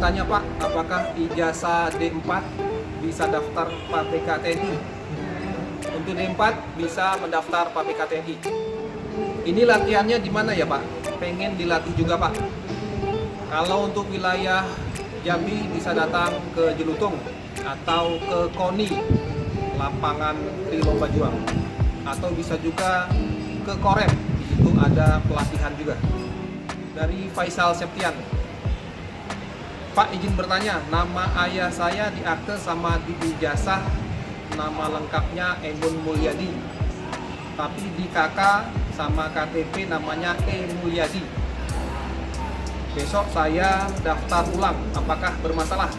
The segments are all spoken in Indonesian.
tanya Pak, apakah ijazah D4 bisa daftar PAPK TNI? Untuk D4 bisa mendaftar PAPK TNI. Ini latihannya di mana ya Pak? Pengen dilatih juga Pak. Kalau untuk wilayah Jambi bisa datang ke Jelutung atau ke KONI, lapangan Trilomba Juang, atau bisa juga ke Korem, itu ada pelatihan juga. Dari Faisal Septian, Pak izin bertanya, nama ayah saya di akte sama di ijazah nama lengkapnya Emun Mulyadi, tapi di KK sama KTP namanya E Mulyadi. Besok saya daftar ulang, apakah bermasalah?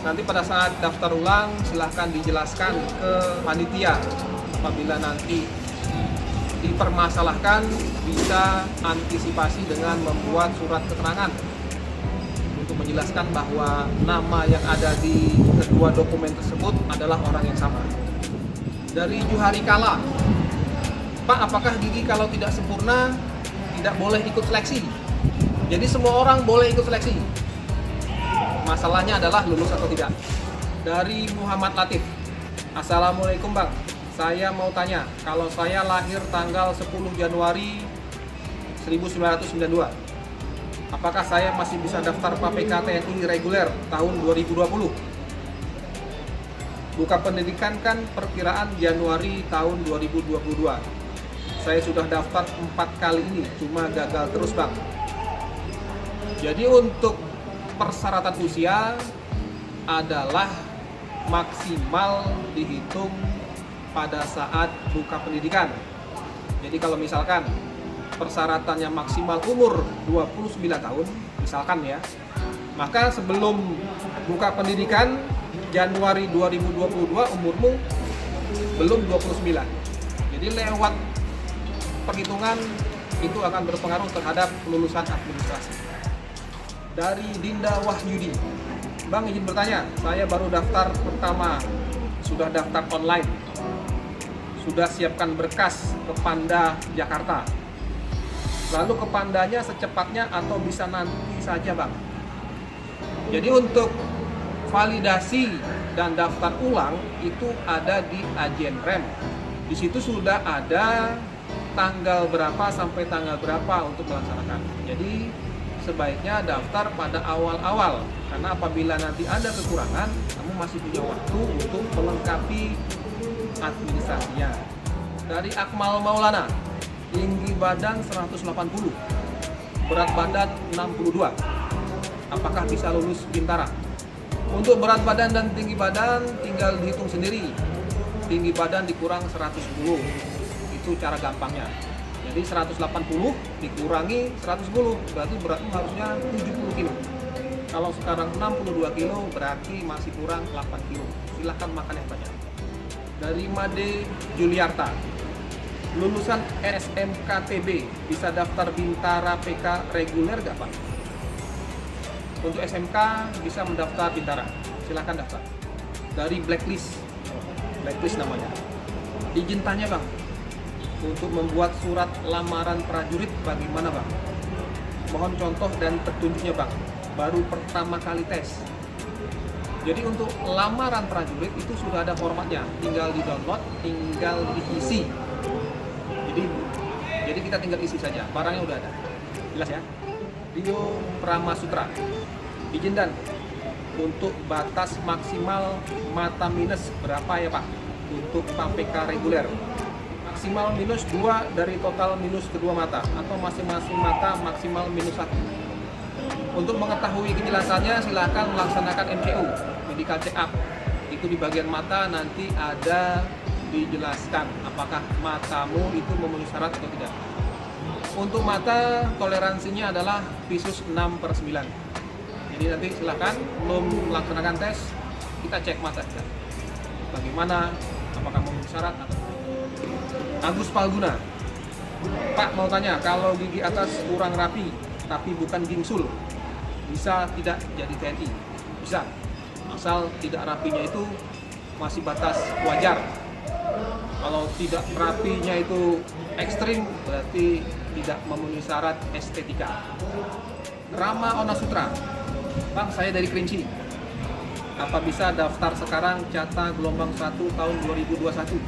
Nanti pada saat daftar ulang silahkan dijelaskan ke panitia. Apabila nanti dipermasalahkan, bisa antisipasi dengan membuat surat keterangan untuk menjelaskan bahwa nama yang ada di kedua dokumen tersebut adalah orang yang sama. Dari Juhari Kala, Pak, apakah gigi kalau tidak sempurna tidak boleh ikut seleksi? Jadi semua orang boleh ikut seleksi. Masalahnya adalah lulus atau tidak. Dari Muhammad Latif, Assalamualaikum Bang, saya mau tanya, kalau saya lahir tanggal 10 Januari 1992, apakah saya masih bisa daftar PAPK TNI reguler tahun 2020? Buka pendidikan kan perkiraan Januari tahun 2022. Saya sudah daftar 4 kali ini, cuma gagal terus Bang. Jadi untuk persyaratan usia adalah maksimal dihitung pada saat buka pendidikan. Jadi kalau misalkan persyaratannya maksimal umur 29 tahun, misalkan ya, maka sebelum buka pendidikan Januari 2022 umurmu belum 29. Jadi lewat perhitungan itu akan berpengaruh terhadap kelulusan administrasi. Dari Dinda Wahyudi, Bang izin bertanya, saya baru daftar pertama, sudah daftar online, sudah siapkan berkas ke Panda Jakarta. Lalu ke Pandanya secepatnya atau bisa nanti saja Bang? Jadi untuk validasi dan daftar ulang itu ada di Ajen Rem. Di situ sudah ada tanggal berapa sampai tanggal berapa untuk melaksanakan. Jadi sebaiknya daftar pada awal-awal, karena apabila nanti ada kekurangan, kamu masih punya waktu untuk melengkapi administrasinya. Dari Akmal Maulana, tinggi badan 180, berat badan 62, apakah bisa lulus Bintara? Untuk berat badan dan tinggi badan tinggal dihitung sendiri. Tinggi badan dikurang 110, itu cara gampangnya. Jadi 180 dikurangi 110, berarti beratmu harusnya 70 kilo. Kalau sekarang 62 kilo, berarti masih kurang 8 kilo. Silahkan makan yang banyak. Dari Made Juliarta, lulusan SMKTB bisa daftar Bintara PK reguler gak Pak? Untuk SMK bisa mendaftar Bintara, silahkan daftar. Dari Blacklist namanya, izin tanya Bang, untuk membuat surat lamaran prajurit bagaimana Bang? Mohon contoh dan petunjuknya Bang, baru pertama kali tes. Jadi untuk lamaran prajurit itu sudah ada formatnya, tinggal di download, tinggal diisi. Jadi kita tinggal isi saja, barangnya udah ada. Jelas ya? Rio Pramasutra, izin dan untuk batas maksimal mata minus berapa ya Pak untuk PAPK reguler? Maksimal minus 2 dari total minus kedua mata, atau masing-masing mata maksimal minus 1. Untuk mengetahui kejelasannya silahkan melaksanakan MCU, medical check up. Itu di bagian mata nanti ada dijelaskan apakah matamu itu memenuhi syarat atau tidak. Untuk mata toleransinya adalah visus 6/9. Jadi nanti silahkan belum melaksanakan tes, kita cek mata kita bagaimana, apakah memenuhi syarat atau tidak. Agus Palguna, Pak mau tanya, kalau gigi atas kurang rapi tapi bukan gingsul, bisa tidak jadi TNI? Bisa, asal tidak rapinya itu masih batas wajar. Kalau tidak rapinya itu ekstrim, berarti tidak memenuhi syarat estetika. Rama Onasutra, Bang, saya dari Kerinci. Apa bisa daftar sekarang jatah gelombang 1 tahun 2021?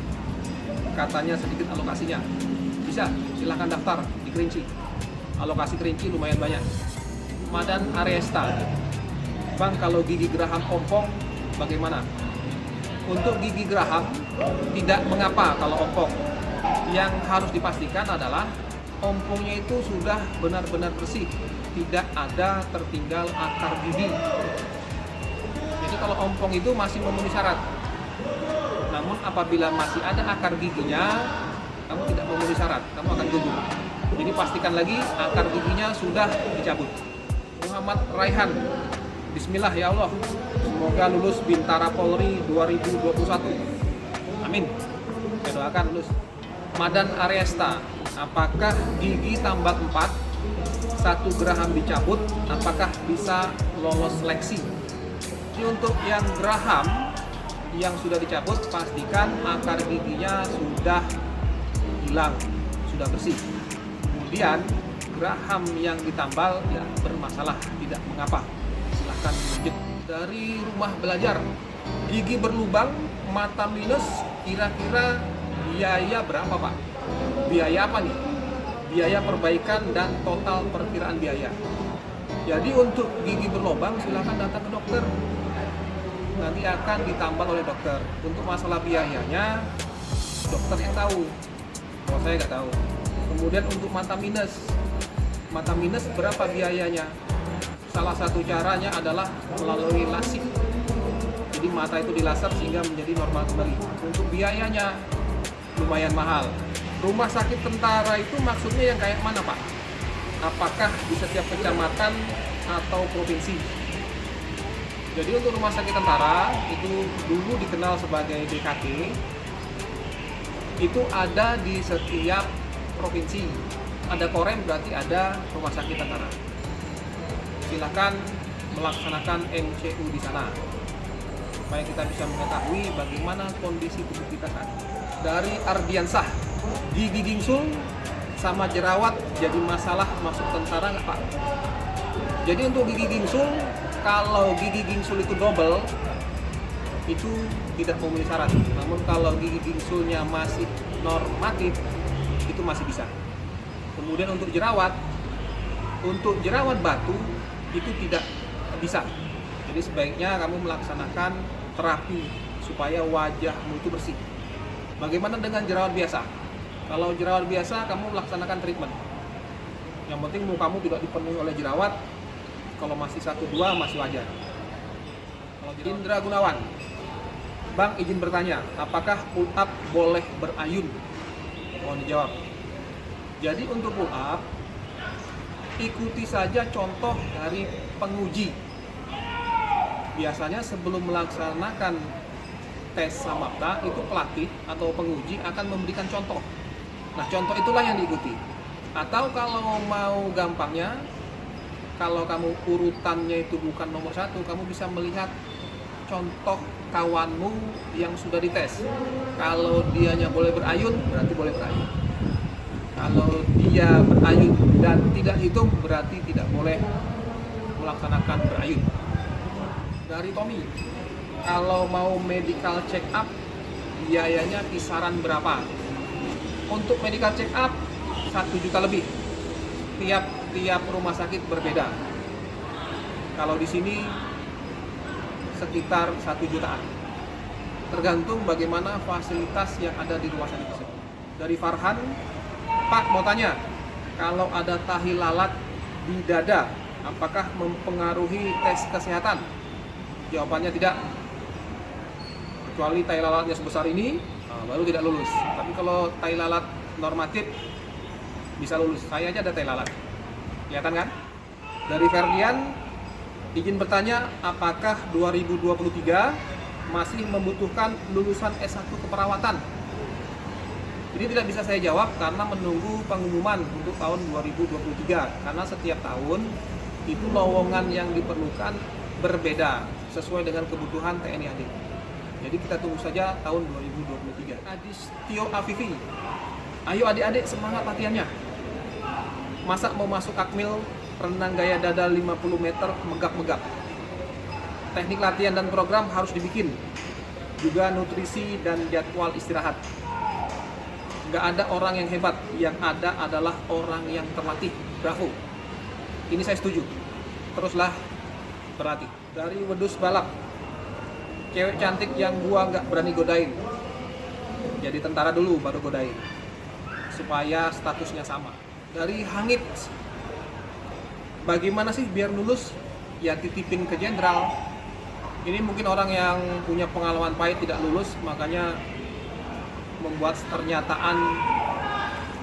Katanya sedikit alokasinya. Bisa, silahkan daftar di Kerinci. Alokasi Kerinci lumayan banyak. Madan Aresta. Bang, kalau gigi geraham ompong bagaimana? Untuk gigi geraham tidak mengapa kalau ompong. Yang harus dipastikan adalah ompongnya itu sudah benar-benar bersih, tidak ada tertinggal akar gigi. Jadi kalau ompong itu masih memenuhi syarat. Namun apabila masih ada akar giginya, kamu tidak memenuhi syarat, kamu akan gugur. Jadi pastikan lagi akar giginya sudah dicabut. Muhammad Raihan. Bismillah ya Allah, semoga lulus Bintara Polri 2021. Amin. Saya doakan lulus. Madan Aresta, apakah gigi tambah 4, 1 geraham dicabut, apakah bisa lolos seleksi? Jadi untuk yang geraham yang sudah dicabut, pastikan akar giginya sudah hilang, sudah bersih. Kemudian geraham yang ditambal ya bermasalah, tidak mengapa. Silahkan lanjut. Dari rumah belajar, gigi berlubang, mata minus, kira-kira biaya berapa Pak? Biaya apa nih? Biaya perbaikan dan total perkiraan biaya. Jadi untuk gigi berlubang silahkan datang ke dokter, nanti akan ditambal oleh dokter. Untuk masalah biayanya dokter yang tahu, kalau saya nggak tahu. Kemudian untuk mata minus berapa biayanya? Salah satu caranya adalah melalui lasik. Jadi mata itu dilaser sehingga menjadi normal kembali. Untuk biayanya lumayan mahal. Rumah sakit tentara itu maksudnya yang kayak mana Pak? Apakah di setiap kecamatan atau provinsi? Jadi untuk rumah sakit tentara itu dulu dikenal sebagai DKT, itu ada di setiap provinsi. Ada Korem berarti ada rumah sakit tentara. Silakan melaksanakan MCU di sana supaya kita bisa mengetahui bagaimana kondisi tubuh kita saat ini. Dari Ardiansah, gigi gingsul sama jerawat jadi masalah masuk tentara nggak Pak? Jadi untuk gigi gingsul, kalau gigi gingsul itu double, itu tidak memenuhi syarat. Namun kalau gigi gingsulnya masih normatif, itu masih bisa. Kemudian untuk jerawat batu itu tidak bisa. Jadi sebaiknya kamu melaksanakan terapi supaya wajahmu itu bersih. Bagaimana dengan jerawat biasa? Kalau jerawat biasa kamu melaksanakan treatment. Yang penting mukamu tidak dipenuhi oleh jerawat. Kalau masih 1-2 masih wajar. Kalau Indra Gunawan, Bang izin bertanya, apakah pull up boleh berayun? Mohon dijawab. Jadi untuk pull up, ikuti saja contoh dari penguji. Biasanya sebelum melaksanakan tes Samapta, itu pelatih atau penguji akan memberikan contoh. Nah, contoh itulah yang diikuti. Atau kalau mau gampangnya, kalau kamu urutannya itu bukan nomor 1, kamu bisa melihat contoh kawanmu yang sudah dites. Kalau dianya boleh berayun, berarti boleh berayun. Kalau dia berayun dan tidak hitung, berarti tidak boleh melaksanakan berayun. Dari Tommy, kalau mau medical check up, biayanya kisaran berapa? Untuk medical check up, 1 juta lebih. Tiap rumah sakit berbeda. Kalau di sini sekitar 1 jutaan. Tergantung bagaimana fasilitas yang ada di rumah sakit tersebut. Dari Farhan, Pak mau tanya, kalau ada tahi lalat di dada, apakah mempengaruhi tes kesehatan? Jawabannya tidak. Kecuali tahi lalatnya sebesar ini, baru tidak lulus. Tapi kalau tahi lalat normatif, bisa lulus. Saya aja ada tahi lalat. Kelihatan kan? Dari Ferdian, izin bertanya, apakah 2023 masih membutuhkan lulusan S1 keperawatan? Ini tidak bisa saya jawab karena menunggu pengumuman untuk tahun 2023. Karena setiap tahun itu lowongan yang diperlukan berbeda sesuai dengan kebutuhan TNI AD. Jadi kita tunggu saja tahun 2023. Adis Tio Afifi, ayo adik-adik semangat latihannya. Masa mau masuk akmil, renang gaya dada 50 meter, megap-megap. Teknik latihan dan program harus dibikin. Juga nutrisi dan jadwal istirahat. Nggak ada orang yang hebat, yang ada adalah orang yang terlatih. Bravo. Ini saya setuju. Teruslah berlatih. Dari Wedus Balap, cewek cantik yang gua nggak berani godain. Jadi tentara dulu baru godain, supaya statusnya sama. Dari Hangit, bagaimana sih biar lulus? Ya titipin ke jenderal. Ini mungkin orang yang punya pengalaman pahit tidak lulus, makanya membuat pernyataan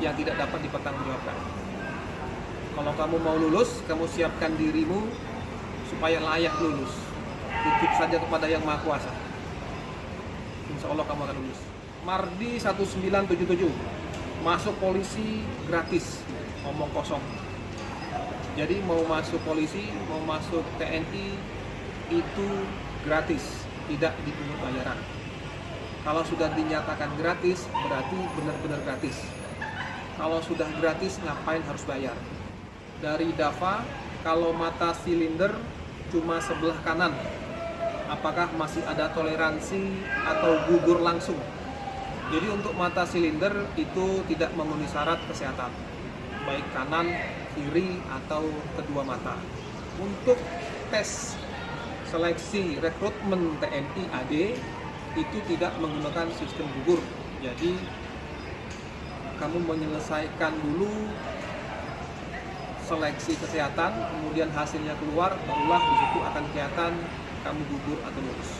yang tidak dapat dipertanggungjawabkan. Kalau kamu mau lulus, kamu siapkan dirimu supaya layak lulus. Titip saja kepada Yang Maha Kuasa. Insya Allah kamu akan lulus. Mardi 1977, masuk polisi gratis, ngomong kosong. Jadi mau masuk polisi, mau masuk TNI itu gratis, tidak dipungut bayaran. Kalau sudah dinyatakan gratis, berarti benar-benar gratis. Kalau sudah gratis, ngapain harus bayar? Dari Dava, kalau mata silinder cuma sebelah kanan, apakah masih ada toleransi atau gugur langsung? Jadi untuk mata silinder itu tidak memenuhi syarat kesehatan, baik kanan, kiri, atau kedua mata. Untuk tes seleksi rekrutmen TNI AD itu tidak menggunakan sistem gugur. Jadi kamu menyelesaikan dulu seleksi kesehatan, kemudian hasilnya keluar, barulah di situ akan kelihatan kamu gugur atau lulus.